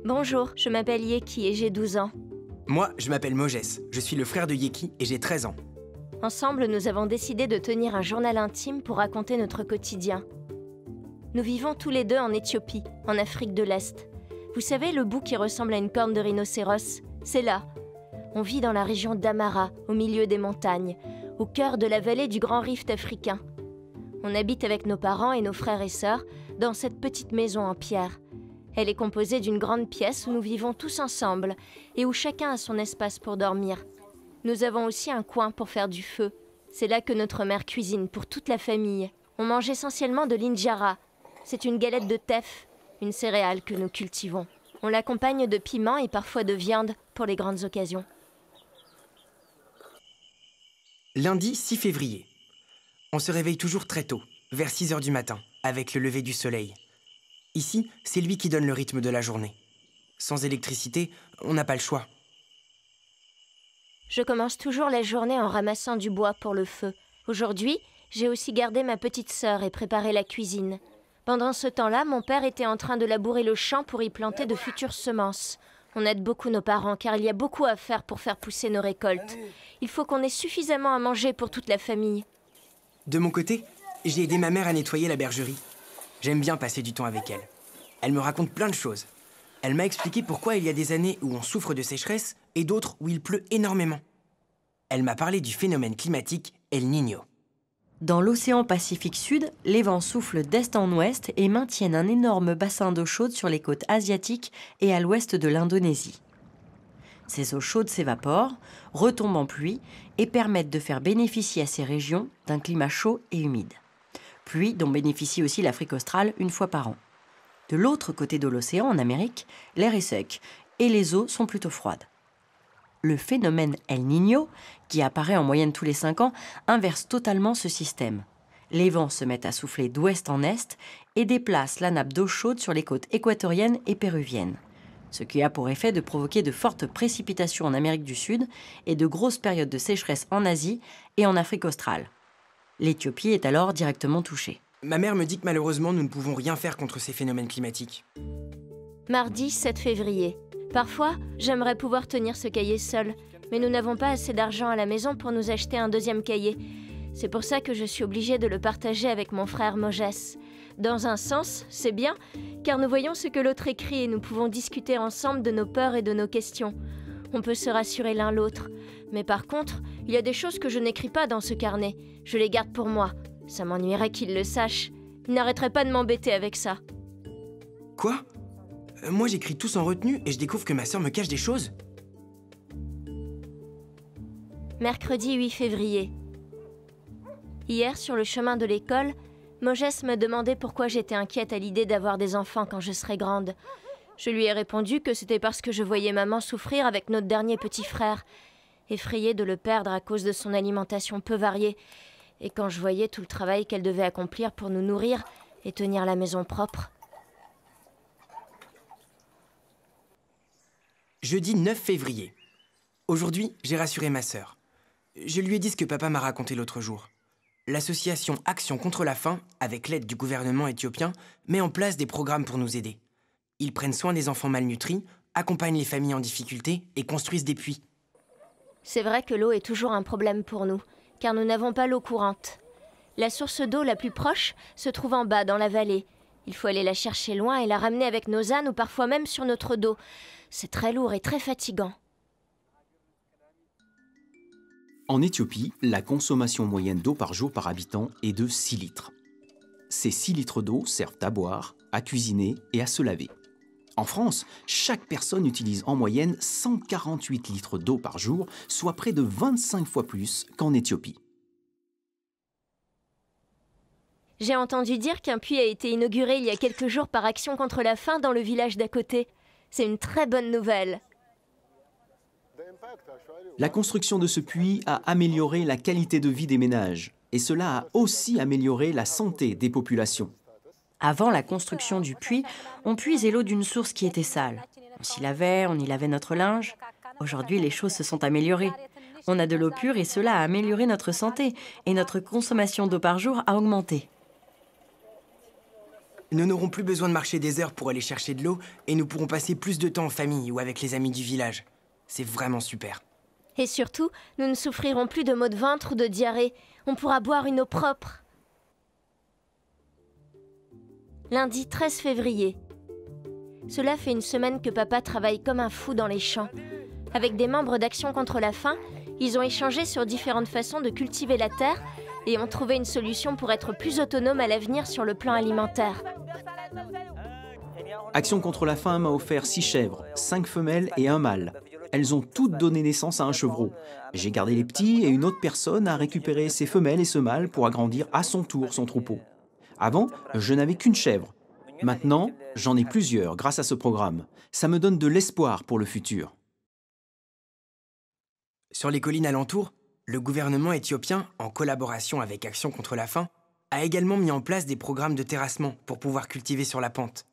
Bonjour, je m'appelle Yeki et j'ai 12 ans. Moi, je m'appelle Mojes, je suis le frère de Yeki et j'ai 13 ans. Ensemble, nous avons décidé de tenir un journal intime pour raconter notre quotidien. Nous vivons tous les deux en Éthiopie, en Afrique de l'Est. Vous savez, le bout qui ressemble à une corne de rhinocéros, c'est là. On vit dans la région d'Amara, au milieu des montagnes, au cœur de la vallée du Grand Rift africain. On habite avec nos parents et nos frères et sœurs dans cette petite maison en pierre. Elle est composée d'une grande pièce où nous vivons tous ensemble et où chacun a son espace pour dormir. Nous avons aussi un coin pour faire du feu. C'est là que notre mère cuisine pour toute la famille. On mange essentiellement de l'injera. C'est une galette de teff, une céréale que nous cultivons. On l'accompagne de piment et parfois de viande pour les grandes occasions. Lundi 6 février. On se réveille toujours très tôt, vers 6 h du matin, avec le lever du soleil. Ici, c'est lui qui donne le rythme de la journée. Sans électricité, on n'a pas le choix. Je commence toujours la journée en ramassant du bois pour le feu. Aujourd'hui, j'ai aussi gardé ma petite sœur et préparé la cuisine. Pendant ce temps-là, mon père était en train de labourer le champ pour y planter de futures semences. On aide beaucoup nos parents car il y a beaucoup à faire pour faire pousser nos récoltes. Il faut qu'on ait suffisamment à manger pour toute la famille. De mon côté, j'ai aidé ma mère à nettoyer la bergerie. J'aime bien passer du temps avec elle. Elle me raconte plein de choses. Elle m'a expliqué pourquoi il y a des années où on souffre de sécheresse et d'autres où il pleut énormément. Elle m'a parlé du phénomène climatique El Niño. Dans l'océan Pacifique Sud, les vents soufflent d'est en ouest et maintiennent un énorme bassin d'eau chaude sur les côtes asiatiques et à l'ouest de l'Indonésie. Ces eaux chaudes s'évaporent, retombent en pluie et permettent de faire bénéficier à ces régions d'un climat chaud et humide. Pluie dont bénéficie aussi l'Afrique australe une fois par an. De l'autre côté de l'océan, en Amérique, l'air est sec et les eaux sont plutôt froides. Le phénomène El Niño, qui apparaît en moyenne tous les 5 ans, inverse totalement ce système. Les vents se mettent à souffler d'ouest en est et déplacent la nappe d'eau chaude sur les côtes équatoriennes et péruviennes. Ce qui a pour effet de provoquer de fortes précipitations en Amérique du Sud et de grosses périodes de sécheresse en Asie et en Afrique australe. L'Éthiopie est alors directement touchée. Ma mère me dit que malheureusement, nous ne pouvons rien faire contre ces phénomènes climatiques. Mardi 7 février. Parfois, j'aimerais pouvoir tenir ce cahier seul, mais nous n'avons pas assez d'argent à la maison pour nous acheter un deuxième cahier. C'est pour ça que je suis obligée de le partager avec mon frère Mojes. Dans un sens, c'est bien, car nous voyons ce que l'autre écrit et nous pouvons discuter ensemble de nos peurs et de nos questions. On peut se rassurer l'un l'autre. Mais par contre, il y a des choses que je n'écris pas dans ce carnet. Je les garde pour moi. Ça m'ennuierait qu'il le sache. Il n'arrêterait pas de m'embêter avec ça. Quoi ? Moi, j'écris tout sans retenue et je découvre que ma sœur me cache des choses. Mercredi 8 février. Hier, sur le chemin de l'école, Mojes me demandait pourquoi j'étais inquiète à l'idée d'avoir des enfants quand je serais grande. Je lui ai répondu que c'était parce que je voyais maman souffrir avec notre dernier petit frère, effrayée de le perdre à cause de son alimentation peu variée, et quand je voyais tout le travail qu'elle devait accomplir pour nous nourrir et tenir la maison propre. Jeudi 9 février. Aujourd'hui, j'ai rassuré ma sœur. Je lui ai dit ce que papa m'a raconté l'autre jour. L'association Action contre la faim, avec l'aide du gouvernement éthiopien, met en place des programmes pour nous aider. Ils prennent soin des enfants malnutris, accompagnent les familles en difficulté et construisent des puits. C'est vrai que l'eau est toujours un problème pour nous, car nous n'avons pas l'eau courante. La source d'eau la plus proche se trouve en bas, dans la vallée. Il faut aller la chercher loin et la ramener avec nos ânes ou parfois même sur notre dos. C'est très lourd et très fatigant. En Éthiopie, la consommation moyenne d'eau par jour par habitant est de 6 litres. Ces 6 litres d'eau servent à boire, à cuisiner et à se laver. En France, chaque personne utilise en moyenne 148 litres d'eau par jour, soit près de 25 fois plus qu'en Éthiopie. J'ai entendu dire qu'un puits a été inauguré il y a quelques jours par Action contre la faim dans le village d'à côté. C'est une très bonne nouvelle. La construction de ce puits a amélioré la qualité de vie des ménages et cela a aussi amélioré la santé des populations. Avant la construction du puits, on puisait l'eau d'une source qui était sale. On s'y lavait, on y lavait notre linge. Aujourd'hui, les choses se sont améliorées. On a de l'eau pure et cela a amélioré notre santé et notre consommation d'eau par jour a augmenté. Nous n'aurons plus besoin de marcher des heures pour aller chercher de l'eau et nous pourrons passer plus de temps en famille ou avec les amis du village. C'est vraiment super. Et surtout, nous ne souffrirons plus de maux de ventre ou de diarrhée. On pourra boire une eau propre. Lundi 13 février. Cela fait une semaine que papa travaille comme un fou dans les champs. Avec des membres d'Action contre la faim, ils ont échangé sur différentes façons de cultiver la terre et ont trouvé une solution pour être plus autonomes à l'avenir sur le plan alimentaire. Action contre la faim m'a offert 6 chèvres, 5 femelles et un mâle. Elles ont toutes donné naissance à un chevreau. J'ai gardé les petits et une autre personne a récupéré ces femelles et ce mâle pour agrandir à son tour son troupeau. Avant, je n'avais qu'une chèvre. Maintenant, j'en ai plusieurs grâce à ce programme. Ça me donne de l'espoir pour le futur. Sur les collines alentours, le gouvernement éthiopien, en collaboration avec Action contre la faim, a également mis en place des programmes de terrassement pour pouvoir cultiver sur la pente.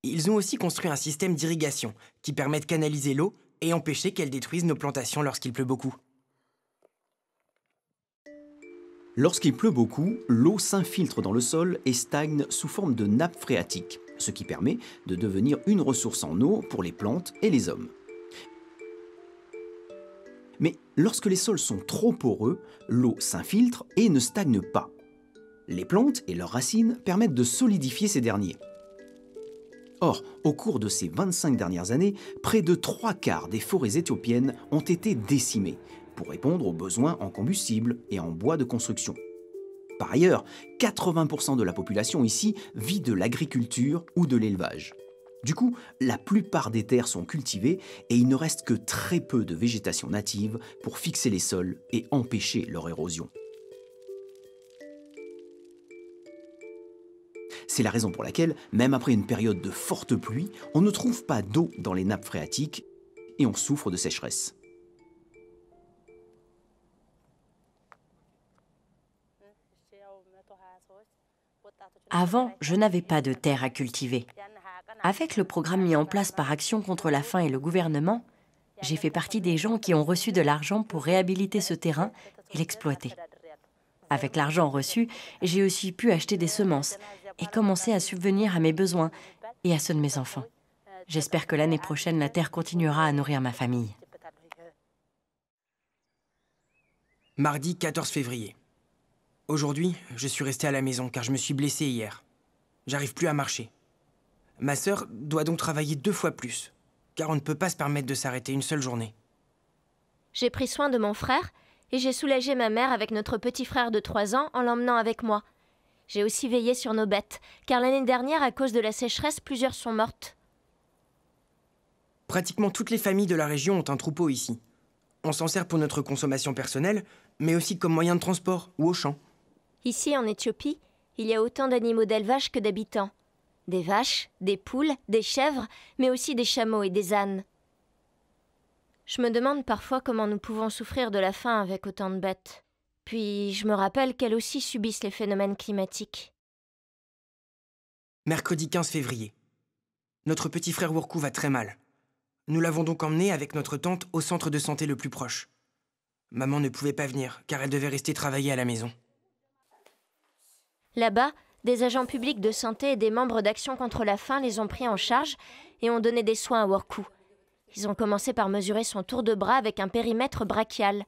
Ils ont aussi construit un système d'irrigation qui permet de canaliser l'eau et empêcher qu'elle détruise nos plantations lorsqu'il pleut beaucoup. Lorsqu'il pleut beaucoup, l'eau s'infiltre dans le sol et stagne sous forme de nappe phréatique, ce qui permet de devenir une ressource en eau pour les plantes et les hommes. Mais lorsque les sols sont trop poreux, l'eau s'infiltre et ne stagne pas. Les plantes et leurs racines permettent de solidifier ces derniers. Or, au cours de ces 25 dernières années, près de 3/4 des forêts éthiopiennes ont été décimées pour répondre aux besoins en combustible et en bois de construction. Par ailleurs, 80% de la population ici vit de l'agriculture ou de l'élevage. Du coup, la plupart des terres sont cultivées et il ne reste que très peu de végétation native pour fixer les sols et empêcher leur érosion. C'est la raison pour laquelle, même après une période de forte pluie, on ne trouve pas d'eau dans les nappes phréatiques et on souffre de sécheresse. Avant, je n'avais pas de terre à cultiver. Avec le programme mis en place par Action contre la faim et le gouvernement, j'ai fait partie des gens qui ont reçu de l'argent pour réhabiliter ce terrain et l'exploiter. Avec l'argent reçu, j'ai aussi pu acheter des semences et commencer à subvenir à mes besoins et à ceux de mes enfants. J'espère que l'année prochaine, la terre continuera à nourrir ma famille. Mardi 14 février. Aujourd'hui, je suis resté à la maison car je me suis blessé hier. J'arrive plus à marcher. Ma sœur doit donc travailler 2 fois plus, car on ne peut pas se permettre de s'arrêter une seule journée. J'ai pris soin de mon frère et j'ai soulagé ma mère avec notre petit frère de 3 ans en l'emmenant avec moi. J'ai aussi veillé sur nos bêtes, car l'année dernière, à cause de la sécheresse, plusieurs sont mortes. Pratiquement toutes les familles de la région ont un troupeau ici. On s'en sert pour notre consommation personnelle, mais aussi comme moyen de transport ou au champ. Ici, en Éthiopie, il y a autant d'animaux d'élevage que d'habitants. Des vaches, des poules, des chèvres, mais aussi des chameaux et des ânes. Je me demande parfois comment nous pouvons souffrir de la faim avec autant de bêtes. Puis je me rappelle qu'elles aussi subissent les phénomènes climatiques. Mercredi 15 février. Notre petit frère Workou va très mal. Nous l'avons donc emmené avec notre tante au centre de santé le plus proche. Maman ne pouvait pas venir, car elle devait rester travailler à la maison. Là-bas, des agents publics de santé et des membres d'Action contre la faim les ont pris en charge et ont donné des soins à Workou. Ils ont commencé par mesurer son tour de bras avec un périmètre brachial.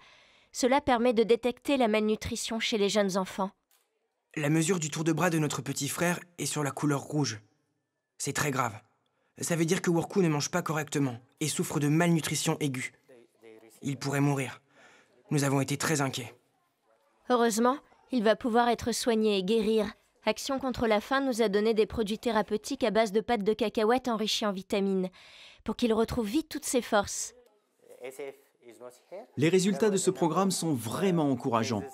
Cela permet de détecter la malnutrition chez les jeunes enfants. La mesure du tour de bras de notre petit frère est sur la couleur rouge. C'est très grave. Ça veut dire que Workou ne mange pas correctement et souffre de malnutrition aiguë. Il pourrait mourir. Nous avons été très inquiets. Heureusement, il va pouvoir être soigné et guérir. Action contre la faim nous a donné des produits thérapeutiques à base de pâte de cacahuètes enrichies en vitamines, pour qu'il retrouve vite toutes ses forces. Les résultats de ce programme sont vraiment encourageants.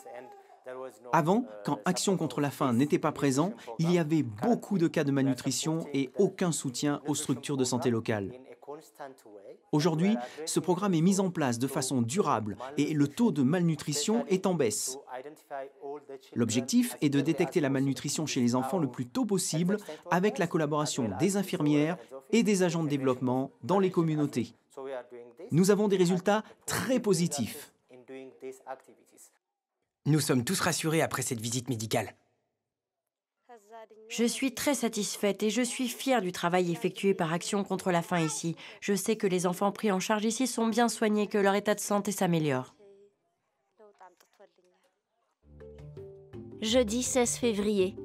Avant, quand Action contre la faim n'était pas présent, il y avait beaucoup de cas de malnutrition et aucun soutien aux structures de santé locales. Aujourd'hui, ce programme est mis en place de façon durable et le taux de malnutrition est en baisse. L'objectif est de détecter la malnutrition chez les enfants le plus tôt possible avec la collaboration des infirmières et des agents de développement dans les communautés. Nous avons des résultats très positifs. Nous sommes tous rassurés après cette visite médicale. Je suis très satisfaite et je suis fière du travail effectué par Action contre la faim ici. Je sais que les enfants pris en charge ici sont bien soignés, que leur état de santé s'améliore. Jeudi 16 février.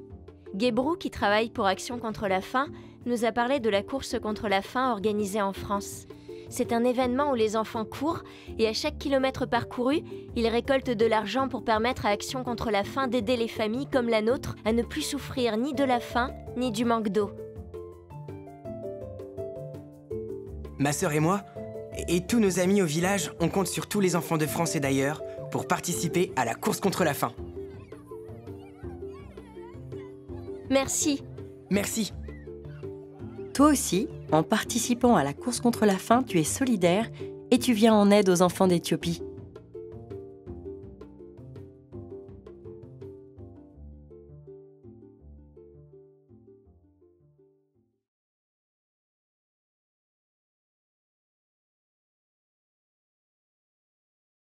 Guébrou, qui travaille pour Action contre la faim, nous a parlé de la course contre la faim organisée en France. C'est un événement où les enfants courent et à chaque kilomètre parcouru, ils récoltent de l'argent pour permettre à Action contre la faim d'aider les familles comme la nôtre à ne plus souffrir ni de la faim ni du manque d'eau. Ma sœur et moi, et tous nos amis au village, on compte sur tous les enfants de France et d'ailleurs pour participer à la course contre la faim. Merci. Merci. Toi aussi, en participant à la course contre la faim, tu es solidaire et tu viens en aide aux enfants d'Éthiopie.